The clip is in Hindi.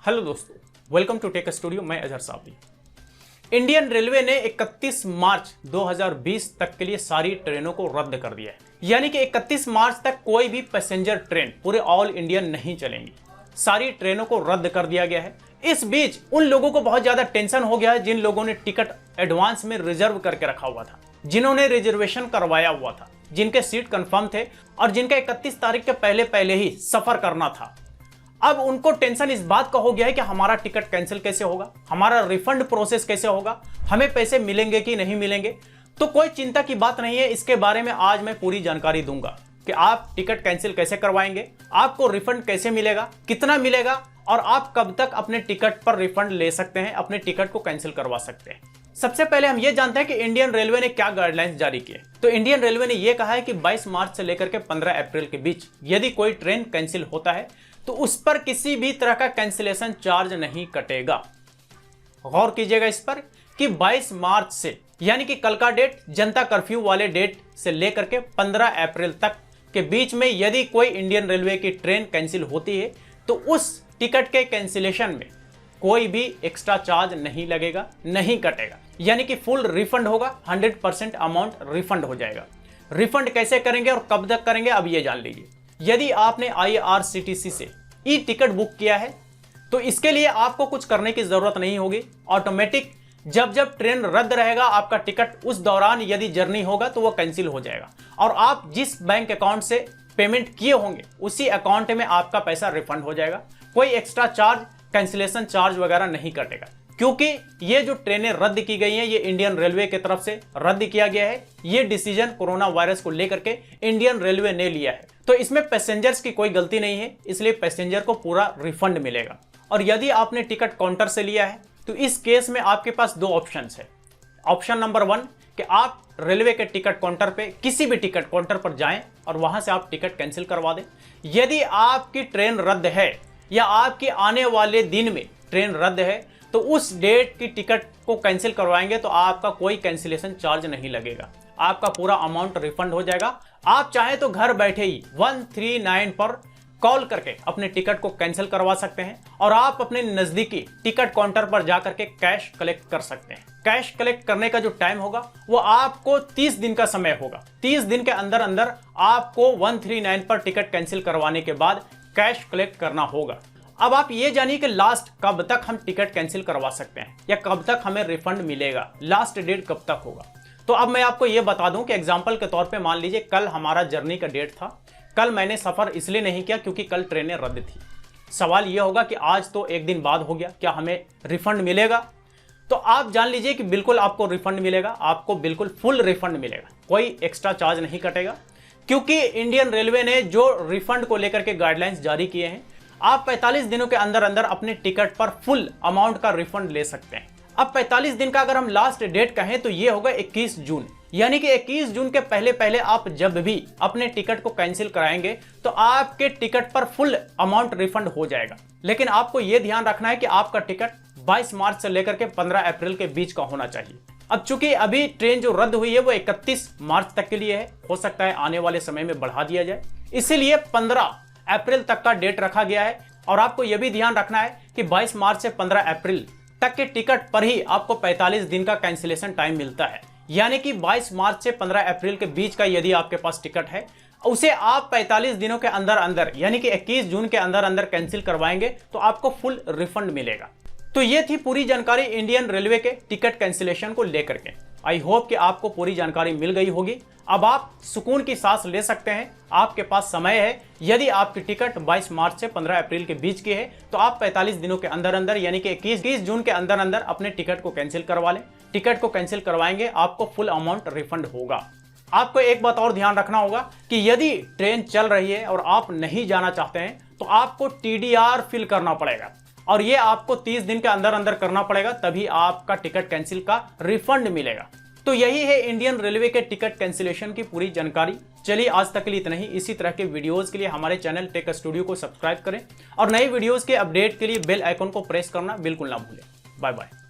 हेलो दोस्तों, वेलकम टू टेक स्टूडियो। मैं अजहर साबरी। इंडियन रेलवे ने 31 मार्च 2020 तक के लिए सारी ट्रेनों को रद्द कर दिया है। यानी कि 31 मार्च तक कोई भी पैसेंजर ट्रेन पूरे ऑल इंडिया नहीं चलेंगी। सारी ट्रेनों को रद्द कर दिया गया है। इस बीच उन लोगों को बहुत ज्यादा टेंशन हो गया है जिन लोगों ने टिकट एडवांस में रिजर्व करके रखा हुआ था, जिन्होंने रिजर्वेशन करवाया हुआ था, जिनके सीट कंफर्म थे और जिनका 31 तारीख के पहले ही सफर करना था। अब उनको टेंशन इस बात का हो गया है कि हमारा टिकट कैंसिल कैसे होगा, हमारा रिफंड प्रोसेस कैसे होगा, हमें पैसे मिलेंगे कि नहीं मिलेंगे। तो कोई चिंता की बात नहीं है। इसके बारे में आज मैं पूरी जानकारी दूंगा कि आप टिकट कैंसिल कैसे करवाएंगे, आपको रिफंड कैसे मिलेगा, कितना मिलेगा और आप कब तक अपने टिकट पर रिफंड ले सकते हैं, अपने टिकट को कैंसिल करवा सकते हैं। सबसे पहले हम ये जानते हैं कि इंडियन रेलवे ने क्या गाइडलाइंस जारी किए। तो इंडियन रेलवे ने यह कहा है कि 22 मार्च से लेकर के 15 अप्रैल के बीच यदि कोई ट्रेन कैंसिल होता है तो उस पर किसी भी तरह का कैंसिलेशन चार्ज नहीं कटेगा। गौर कीजिएगा इस पर कि 22 मार्च से यानी कि कल का डेट, जनता कर्फ्यू वाले डेट से लेकर के 15 अप्रैल तक के बीच में यदि कोई इंडियन रेलवे की ट्रेन कैंसिल होती है तो उस टिकट के कैंसिलेशन में कोई भी एक्स्ट्रा चार्ज नहीं लगेगा, नहीं कटेगा। यानी कि फुल रिफंड होगा, 100% अमाउंट रिफंड हो जाएगा। रिफंड कैसे करेंगे और कब तक करेंगे अब ये जान लीजिए। यदि आपने IRCTC से ई टिकट बुक किया है तो इसके लिए आपको कुछ करने की जरूरत नहीं होगी। ऑटोमेटिक जब जब ट्रेन रद्द रहेगा आपका टिकट उस दौरान यदि जर्नी होगा तो वो कैंसिल हो जाएगा और आप जिस बैंक अकाउंट से पेमेंट किए होंगे उसी अकाउंट में आपका पैसा रिफंड हो जाएगा। कोई एक्स्ट्रा चार्ज, कैंसिलेशन चार्ज वगैरह नहीं कटेगा, क्योंकि ये जो ट्रेनें रद्द की गई हैं ये इंडियन रेलवे की तरफ से रद्द किया गया है। ये डिसीजन कोरोना वायरस को लेकर के इंडियन रेलवे ने लिया है, तो इसमें पैसेंजर्स की कोई गलती नहीं है, इसलिए पैसेंजर को पूरा रिफंड मिलेगा। और यदि आपने टिकट काउंटर से लिया है तो इस केस में आपके पास दो ऑप्शन है। ऑप्शन नंबर 1 कि आप रेलवे के टिकट काउंटर पे, किसी भी टिकट काउंटर पर जाएं और वहां से आप टिकट कैंसिल करवा दें। यदि आपकी ट्रेन रद्द है या आपके आने वाले दिन में ट्रेन रद्द है तो उस डेट की टिकट को कैंसिल करवाएंगे तो आपका कोई कैंसिलेशन चार्ज नहीं लगेगा, आपका पूरा अमाउंट रिफंड हो जाएगा। आप चाहें तो घर बैठे ही 139 पर कॉल करके अपने टिकट को कैंसिल करवा सकते हैं और आप अपने नजदीकी टिकट काउंटर पर जाकर के कैश कलेक्ट कर सकते हैं। कैश कलेक्ट करने का जो टाइम होगा वो आपको 30 दिन का समय होगा। 30 दिन के अंदर अंदर आपको 139 पर टिकट कैंसिल करवाने के बाद कैश कलेक्ट करना होगा। अब आप ये जानिए कि लास्ट कब तक हम टिकट कैंसिल करवा सकते हैं या कब तक हमें रिफंड मिलेगा, लास्ट डेट कब तक होगा। तो अब मैं आपको ये बता दूं कि एग्जांपल के तौर पे मान लीजिए कल हमारा जर्नी का डेट था। कल मैंने सफर इसलिए नहीं किया क्योंकि कल ट्रेनें रद्द थी। सवाल ये होगा कि आज तो एक दिन बाद हो गया, क्या हमें रिफंड मिलेगा? तो आप जान लीजिए कि बिल्कुल आपको रिफंड मिलेगा, आपको बिल्कुल फुल रिफंड मिलेगा, कोई एक्स्ट्रा चार्ज नहीं कटेगा। क्योंकि इंडियन रेलवे ने जो रिफंड को लेकर के गाइडलाइंस जारी किए हैं, आप 45 दिनों के अंदर अंदर अपने टिकट पर फुल अमाउंट का रिफंड ले सकते हैं। अब 45 दिन का अगर हम लास्ट डेट कहें तो ये होगा 21 जून। यानी कि 21 जून के पहले आप जब भी अपने टिकट को कैंसिल कराएंगे तो आपके टिकट पर फुल अमाउंट रिफंड हो जाएगा। लेकिन आपको यह ध्यान रखना है कि आपका टिकट 22 मार्च से लेकर के 15 अप्रैल के बीच का होना चाहिए। अब चूंकि अभी ट्रेन जो रद्द हुई है वो 31 मार्च तक के लिए है, हो सकता है आने वाले समय में बढ़ा दिया जाए, इसीलिए 15 अप्रैल तक का डेट रखा गया है। और आपको यह भी ध्यान रखना है कि 22 मार्च से 15 अप्रैल तक के टिकट पर ही आपको 45 दिन का कैंसिलेशन टाइम मिलता है। यानी कि 22 मार्च से 15 अप्रैल के बीच का यदि आपके पास टिकट है उसे आप 45 दिनों के अंदर अंदर यानी कि 21 जून के अंदर अंदर कैंसिल करवाएंगे तो आपको फुल रिफंड मिलेगा। तो ये थी पूरी जानकारी इंडियन रेलवे के टिकट कैंसिलेशन को लेकर के। आई होप कि आपको पूरी जानकारी मिल गई होगी। अब आप सुकून की सांस ले सकते हैं, आपके पास समय है। यदि आपकी टिकट 22 मार्च से 15 अप्रैल के बीच की है तो आप 45 दिनों के अंदर अंदर यानी कि 21 जून के अंदर अंदर अपने टिकट को कैंसिल करवा लें। टिकट को कैंसिल करवाएंगे, आपको फुल अमाउंट रिफंड होगा। आपको एक बात और ध्यान रखना होगा कि यदि ट्रेन चल रही है और आप नहीं जाना चाहते हैं तो आपको TDR फिल करना पड़ेगा और ये आपको 30 दिन के अंदर अंदर करना पड़ेगा, तभी आपका टिकट कैंसिल का रिफंड मिलेगा। तो यही है इंडियन रेलवे के टिकट कैंसिलेशन की पूरी जानकारी। चलिए आज तक के लिए इतना ही। इसी तरह के वीडियोस के लिए हमारे चैनल टेक स्टूडियो को सब्सक्राइब करें और नई वीडियोस के अपडेट के लिए बेल आइकन को प्रेस करना बिल्कुल ना भूलें। Bye bye.